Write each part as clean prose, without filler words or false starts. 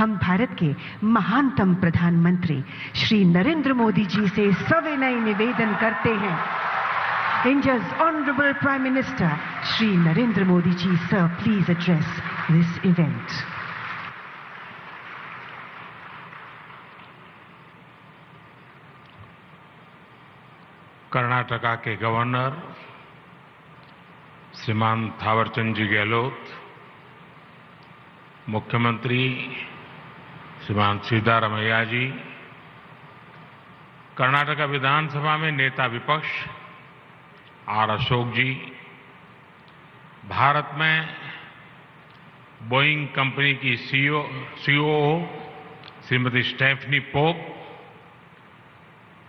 हम भारत के महानतम प्रधानमंत्री श्री नरेंद्र मोदी जी से सविनय निवेदन करते हैं। India's Honorable Prime Minister Shri Narendra Modi ji, sir, please address this event. Karnataka के गवर्नर श्रीमान थावरचंद जी गहलोत, मुख्यमंत्री श्रीमान सिद्धारमैया जी, कर्नाटका विधानसभा में नेता विपक्ष आर अशोक जी, भारत में बोइंग कंपनी की सीईओ श्रीमती स्टेफनी पोप,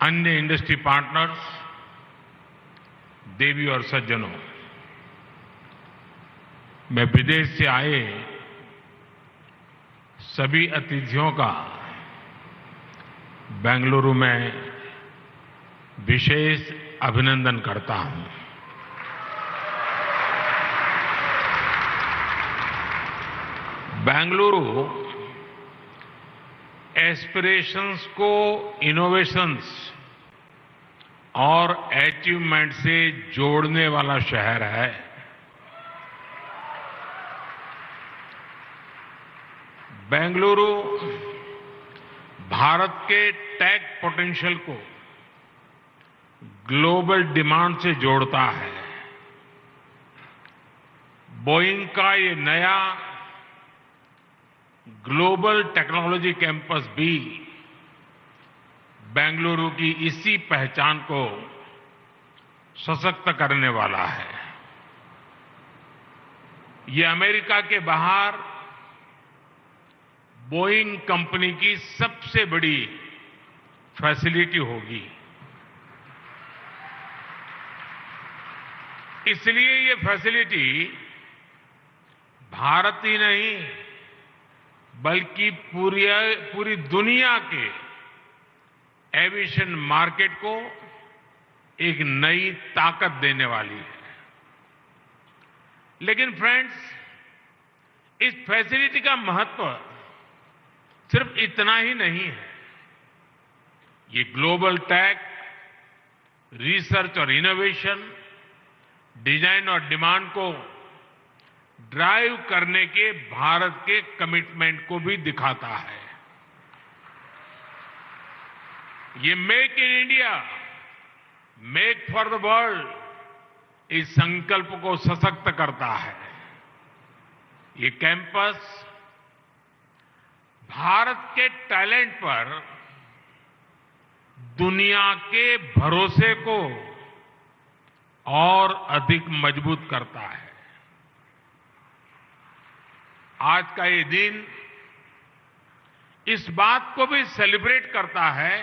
अन्य इंडस्ट्री पार्टनर्स, देवी और सज्जनों, मैं विदेश से आए सभी अतिथियों का बेंगलुरु में विशेष अभिनंदन करता हूं। बेंगलुरु एस्पिरेशंस को इनोवेशंस और अचीवमेंट से जोड़ने वाला शहर है। बेंगलुरु भारत के टेक पोटेंशियल को ग्लोबल डिमांड से जोड़ता है। बोइंग का ये नया ग्लोबल टेक्नोलॉजी कैंपस भी बेंगलुरु की इसी पहचान को सशक्त करने वाला है। ये अमेरिका के बाहर बोइंग कंपनी की सबसे बड़ी फैसिलिटी होगी। इसलिए ये फैसिलिटी भारत ही नहीं बल्कि पूरी दुनिया के एविएशन मार्केट को एक नई ताकत देने वाली है। लेकिन फ्रेंड्स, इस फैसिलिटी का महत्व सिर्फ इतना ही नहीं है। ये ग्लोबल टेक, रिसर्च और इनोवेशन, डिजाइन और डिमांड को ड्राइव करने के भारत के कमिटमेंट को भी दिखाता है। ये make in India, make for the world इस संकल्प को सशक्त करता है। ये कैंपस भारत के टैलेंट पर दुनिया के भरोसे को और अधिक मजबूत करता है। आज का ये दिन इस बात को भी सेलिब्रेट करता है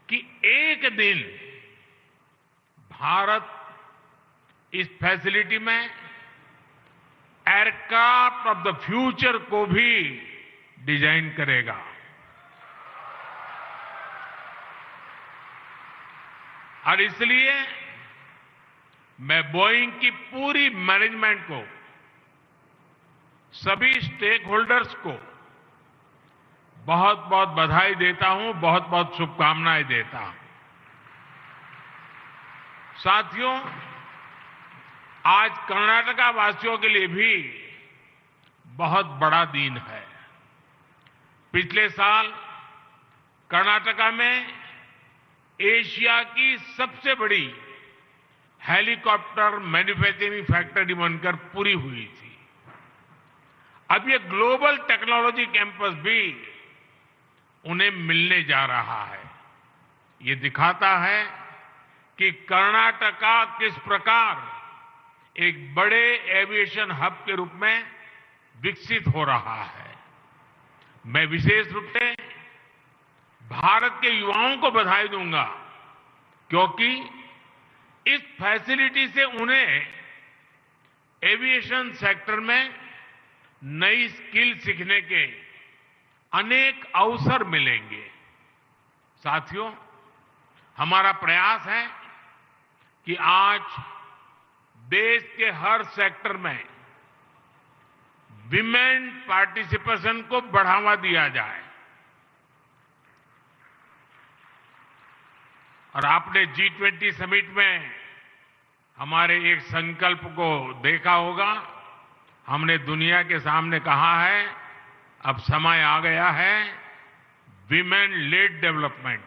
कि एक दिन भारत इस फैसिलिटी में एयरक्राफ्ट ऑफ द फ्यूचर को भी डिजाइन करेगा। और इसलिए मैं बोइंग की पूरी मैनेजमेंट को, सभी स्टेक होल्डर्स को बहुत बहुत बधाई देता हूं, बहुत बहुत शुभकामनाएं देता हूं। साथियों, आज कर्नाटका वासियों के लिए भी बहुत बड़ा दिन है। पिछले साल कर्नाटका में एशिया की सबसे बड़ी हेलीकॉप्टर मैन्युफैक्चरिंग फैक्ट्री बनकर पूरी हुई थी। अब ये ग्लोबल टेक्नोलॉजी कैंपस भी उन्हें मिलने जा रहा है। ये दिखाता है कि कर्नाटका किस प्रकार एक बड़े एविएशन हब के रूप में विकसित हो रहा है। मैं विशेष रूप से भारत के युवाओं को बधाई दूंगा, क्योंकि इस फैसिलिटी से उन्हें एविएशन सेक्टर में नई स्किल सीखने के अनेक अवसर मिलेंगे। साथियों, हमारा प्रयास है कि आज देश के हर सेक्टर में विमेन पार्टिसिपेशन को बढ़ावा दिया जाए। और आपने G20 समिट में हमारे एक संकल्प को देखा होगा। हमने दुनिया के सामने कहा है, अब समय आ गया है विमेन लेड डेवलपमेंट।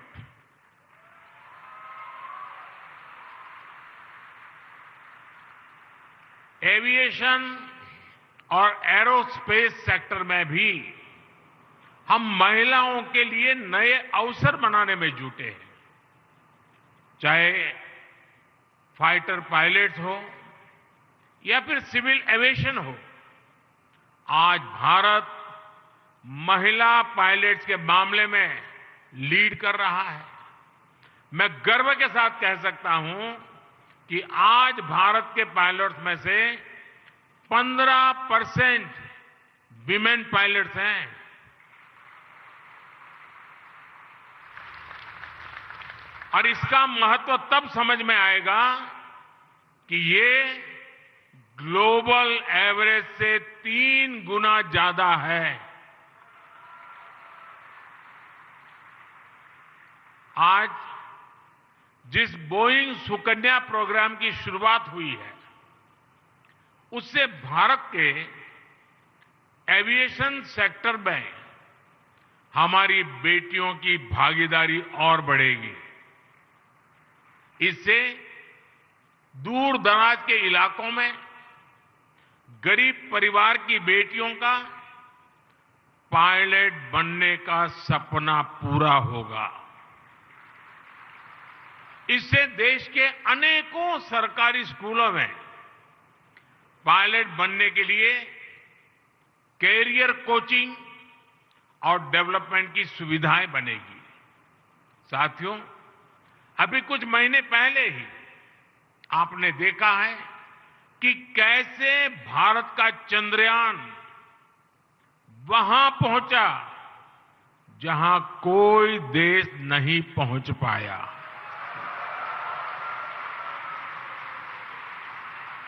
एविएशन और एरोस्पेस सेक्टर में भी हम महिलाओं के लिए नए अवसर बनाने में जुटे हैं। चाहे फाइटर पायलट्स हो या फिर सिविल एविएशन हो, आज भारत महिला पायलट्स के मामले में लीड कर रहा है। मैं गर्व के साथ कह सकता हूं कि आज भारत के पायलट्स में से 15% विमेन पायलट्स हैं। और इसका महत्व तब समझ में आएगा कि ये ग्लोबल एवरेज से 3 गुना ज्यादा है। आज जिस बोइंग सुकन्या प्रोग्राम की शुरुआत हुई है, उससे भारत के एविएशन सेक्टर में हमारी बेटियों की भागीदारी और बढ़ेगी। इससे दूर दराज के इलाकों में गरीब परिवार की बेटियों का पायलट बनने का सपना पूरा होगा। इससे देश के अनेकों सरकारी स्कूलों में पायलट बनने के लिए कैरियर कोचिंग और डेवलपमेंट की सुविधाएं बनेगी। साथियों, अभी कुछ महीने पहले ही आपने देखा है कि कैसे भारत का चंद्रयान वहां पहुंचा जहां कोई देश नहीं पहुंच पाया।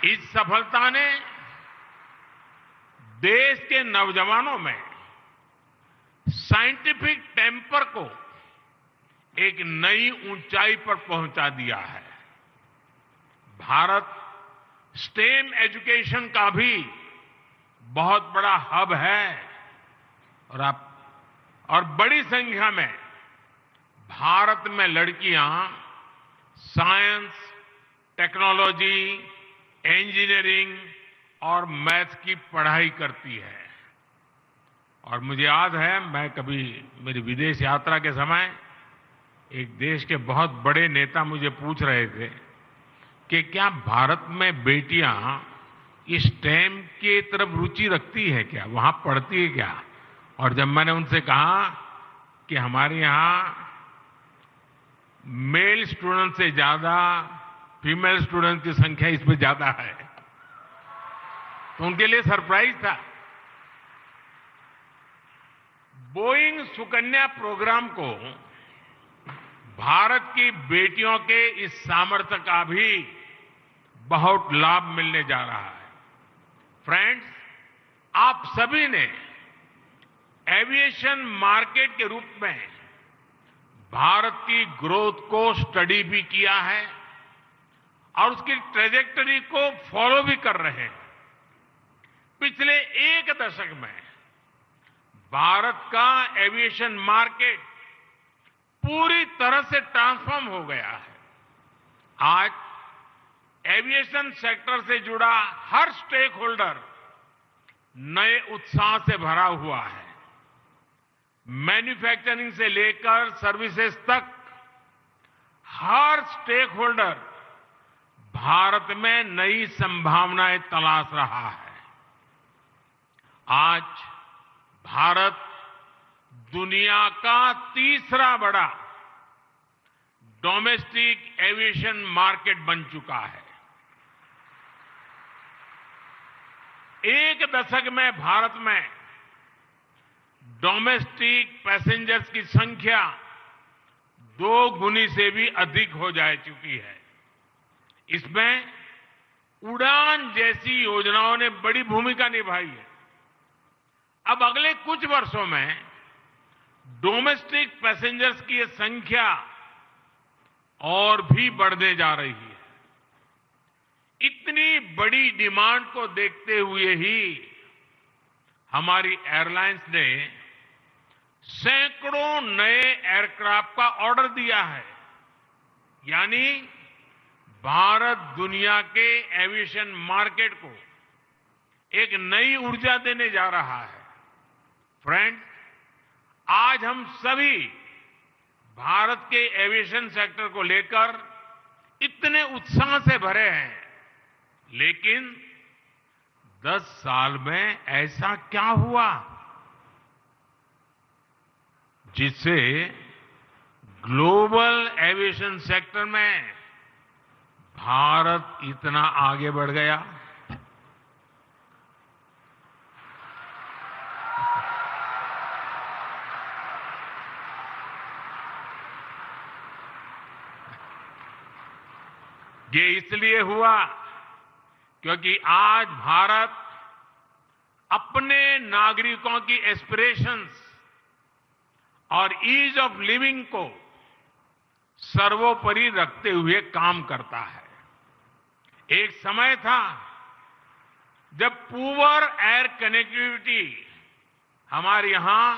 इस सफलता ने देश के नौजवानों में साइंटिफिक टेम्पर को एक नई ऊंचाई पर पहुंचा दिया है। भारत स्टेम एजुकेशन का भी बहुत बड़ा हब है और बड़ी संख्या में भारत में लड़कियां साइंस, टेक्नोलॉजी, इंजीनियरिंग और मैथ की पढ़ाई करती है। और मुझे याद है, मैं कभी मेरी विदेश यात्रा के समय एक देश के बहुत बड़े नेता मुझे पूछ रहे थे कि क्या भारत में बेटियां इस स्टेम की तरफ रुचि रखती है क्या, वहां पढ़ती है क्या? और जब मैंने उनसे कहा कि हमारे यहां मेल स्टूडेंट से ज्यादा फीमेल स्टूडेंट की संख्या इसमें ज्यादा है, तो उनके लिए सरप्राइज था। बोइंग सुकन्या प्रोग्राम को भारत की बेटियों के इस सामर्थ्य का भी बहुत लाभ मिलने जा रहा है। फ्रेंड्स, आप सभी ने एविएशन मार्केट के रूप में भारत की ग्रोथ को स्टडी भी किया है और उसकी ट्रेजेक्टरी को फॉलो भी कर रहे हैं। पिछले एक दशक में भारत का एविएशन मार्केट पूरी तरह से ट्रांसफॉर्म हो गया है। आज एविएशन सेक्टर से जुड़ा हर स्टेक होल्डर नए उत्साह से भरा हुआ है। मैन्युफैक्चरिंग से लेकर सर्विसेज तक हर स्टेक होल्डर भारत में नई संभावनाएं तलाश रहा है। आज भारत दुनिया का तीसरा बड़ा डोमेस्टिक एविएशन मार्केट बन चुका है। एक दशक में भारत में डोमेस्टिक पैसेंजर्स की संख्या 2 गुनी से भी अधिक हो जा चुकी है। इसमें उड़ान जैसी योजनाओं ने बड़ी भूमिका निभाई है। अब अगले कुछ वर्षों में डोमेस्टिक पैसेंजर्स की ये संख्या और भी बढ़ने जा रही है। इतनी बड़ी डिमांड को देखते हुए ही हमारी एयरलाइंस ने सैकड़ों नए एयरक्राफ्ट का ऑर्डर दिया है। यानी भारत दुनिया के एविएशन मार्केट को एक नई ऊर्जा देने जा रहा है। फ्रेंड्स, आज हम सभी भारत के एविएशन सेक्टर को लेकर इतने उत्साह से भरे हैं, लेकिन 10 साल में ऐसा क्या हुआ जिससे ग्लोबल एविएशन सेक्टर में भारत इतना आगे बढ़ गया? ये इसलिए हुआ क्योंकि आज भारत अपने नागरिकों की एस्पिरेशंस और ईज ऑफ लिविंग को सर्वोपरि रखते हुए काम करता है। एक समय था जब पुअर एयर कनेक्टिविटी हमारे यहां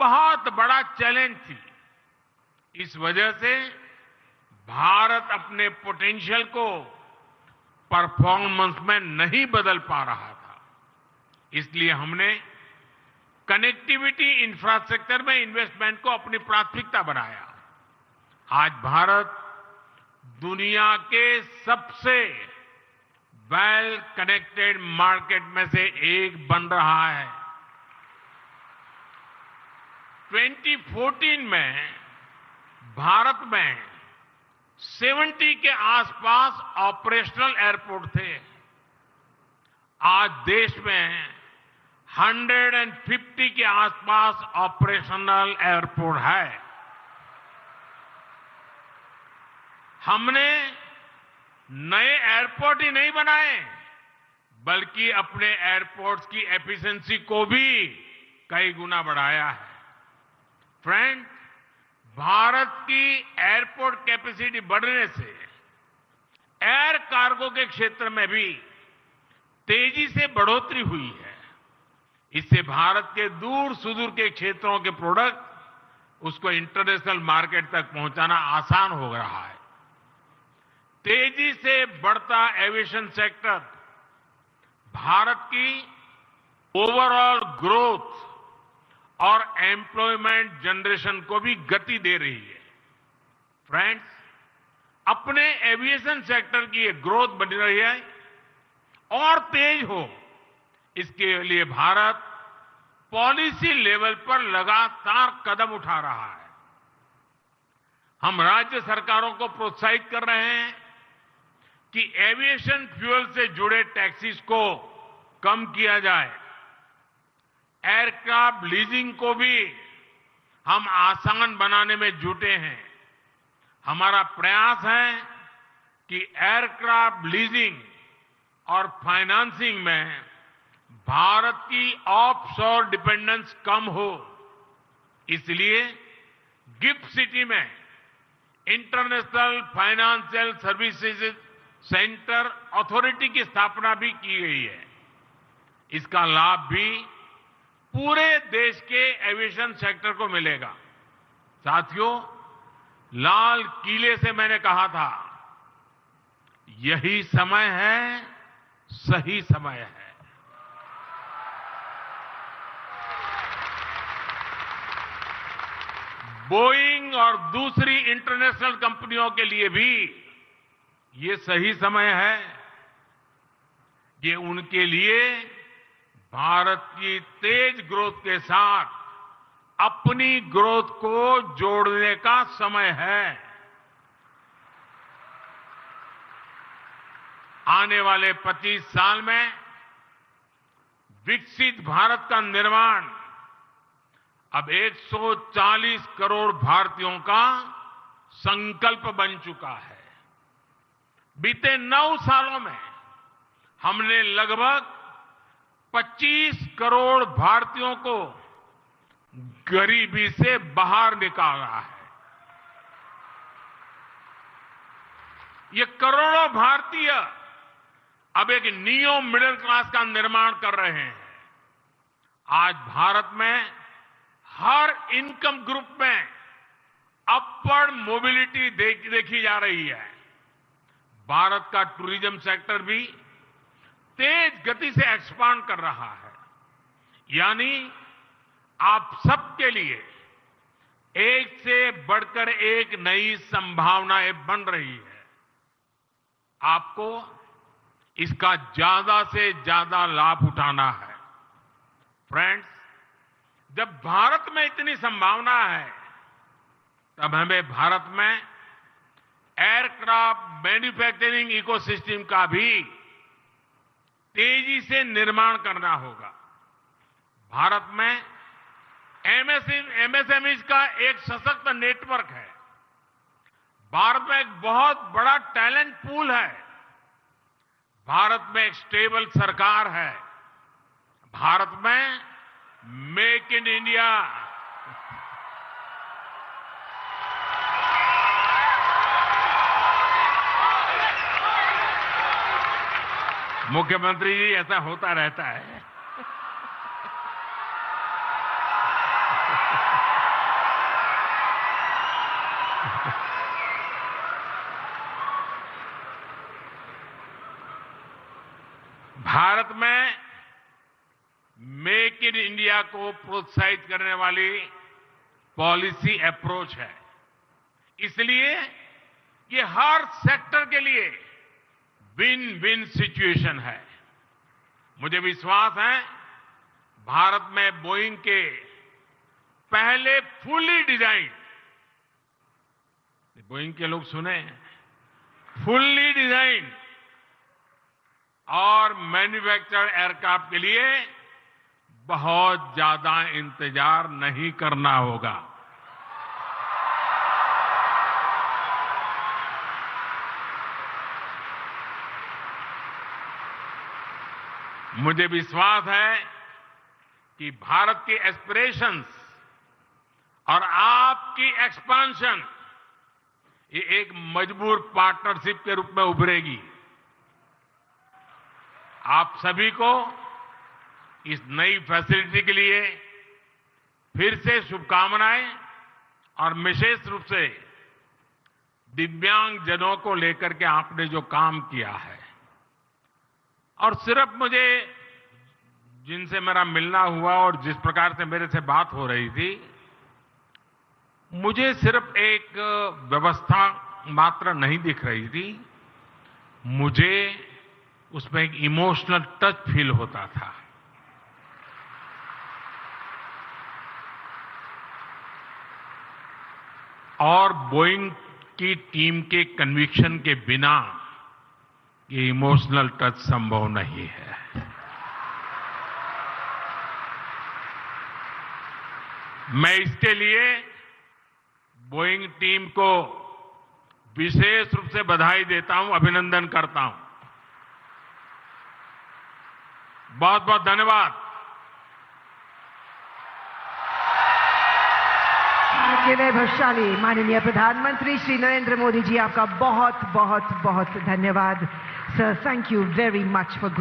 बहुत बड़ा चैलेंज थी। इस वजह से भारत अपने पोटेंशियल को परफॉर्मेंस में नहीं बदल पा रहा था। इसलिए हमने कनेक्टिविटी इंफ्रास्ट्रक्चर में इन्वेस्टमेंट को अपनी प्राथमिकता बनाया। आज भारत दुनिया के सबसे वेल कनेक्टेड मार्केट में से एक बन रहा है। 2014 में भारत में 70 के आसपास ऑपरेशनल एयरपोर्ट थे। आज देश में 150 के आसपास ऑपरेशनल एयरपोर्ट है। हमने नए एयरपोर्ट ही नहीं बनाए, बल्कि अपने एयरपोर्ट्स की एफिशिएंसी को भी कई गुना बढ़ाया है। फ्रेंड, भारत की एयरपोर्ट कैपेसिटी बढ़ने से एयर कार्गो के क्षेत्र में भी तेजी से बढ़ोतरी हुई है। इससे भारत के दूर सुदूर के क्षेत्रों के प्रोडक्ट उसको इंटरनेशनल मार्केट तक पहुंचाना आसान हो रहा है। तेजी से बढ़ता एविएशन सेक्टर भारत की ओवरऑल ग्रोथ और एम्प्लॉयमेंट जनरेशन को भी गति दे रही है। फ्रेंड्स, अपने एविएशन सेक्टर की ये ग्रोथ बनी रही है और तेज हो, इसके लिए भारत पॉलिसी लेवल पर लगातार कदम उठा रहा है। हम राज्य सरकारों को प्रोत्साहित कर रहे हैं कि एविएशन फ्यूल से जुड़े टैक्सेस को कम किया जाए। एयरक्राफ्ट लीजिंग को भी हम आसान बनाने में जुटे हैं। हमारा प्रयास है कि एयरक्राफ्ट लीजिंग और फाइनेंसिंग में भारत की ऑफशोर डिपेंडेंस कम हो। इसलिए गिफ्ट सिटी में international financial services centre authority की स्थापना भी की गई है। इसका लाभ भी पूरे देश के एविएशन सेक्टर को मिलेगा। साथियों, लाल किले से मैंने कहा था, यही समय है, सही समय है। बोइंग और दूसरी इंटरनेशनल कंपनियों के लिए भी ये सही समय है। ये उनके लिए भारत की तेज ग्रोथ के साथ अपनी ग्रोथ को जोड़ने का समय है। आने वाले 25 साल में विकसित भारत का निर्माण अब 140 करोड़ भारतीयों का संकल्प बन चुका है। बीते 9 सालों में हमने लगभग 25 करोड़ भारतीयों को गरीबी से बाहर निकाला है। ये करोड़ों भारतीय अब एक नियो मिडिल क्लास का निर्माण कर रहे हैं। आज भारत में हर इनकम ग्रुप में अपवर्ड मोबिलिटी देखी जा रही है। भारत का टूरिज्म सेक्टर भी तेज गति से एक्सपांड कर रहा है। यानी आप सबके लिए एक से बढ़कर एक नई संभावनाएं बन रही है। आपको इसका ज्यादा से ज्यादा लाभ उठाना है। फ्रेंड्स, जब भारत में इतनी संभावना है, तब हमें भारत में एयरक्राफ्ट मैन्युफैक्चरिंग इकोसिस्टम का भी तेजी से निर्माण करना होगा। भारत में एमएसएमईज का एक सशक्त नेटवर्क है। भारत में एक बहुत बड़ा टैलेंट पूल है। भारत में एक स्टेबल सरकार है। भारत में मेक इन इंडिया मुख्यमंत्री जी, ऐसा होता रहता है। भारत में मेक इन इंडिया को प्रोत्साहित करने वाली पॉलिसी अप्रोच है। इसलिए ये हर सेक्टर के लिए विन विन सिचुएशन है। मुझे विश्वास है भारत में बोइंग के पहले फुल्ली डिजाइन, बोइंग के लोग सुने, फुल्ली डिजाइन और मैन्युफैक्चर्ड एयरक्राफ्ट के लिए बहुत ज्यादा इंतजार नहीं करना होगा। मुझे विश्वास है कि भारत की एस्पिरेशंस और आपकी एक्सपांशन ये एक मजबूत पार्टनरशिप के रूप में उभरेगी। आप सभी को इस नई फैसिलिटी के लिए फिर से शुभकामनाएं और विशेष रूप से दिव्यांगजनों को लेकर के आपने जो काम किया है, और सिर्फ मुझे जिनसे मेरा मिलना हुआ और जिस प्रकार से मेरे से बात हो रही थी, मुझे सिर्फ एक व्यवस्था मात्र नहीं दिख रही थी, मुझे उसमें एक इमोशनल टच फील होता था। और बोइंग की टीम के कन्विक्शन के बिना ये इमोशनल टच संभव नहीं है। मैं इसके लिए बोइंग टीम को विशेष रूप से बधाई देता हूं, अभिनंदन करता हूं। बहुत बहुत धन्यवाद। के वैभवशाली माननीय प्रधानमंत्री श्री नरेंद्र मोदी जी, आपका बहुत बहुत बहुत धन्यवाद। Sir, thank you very much for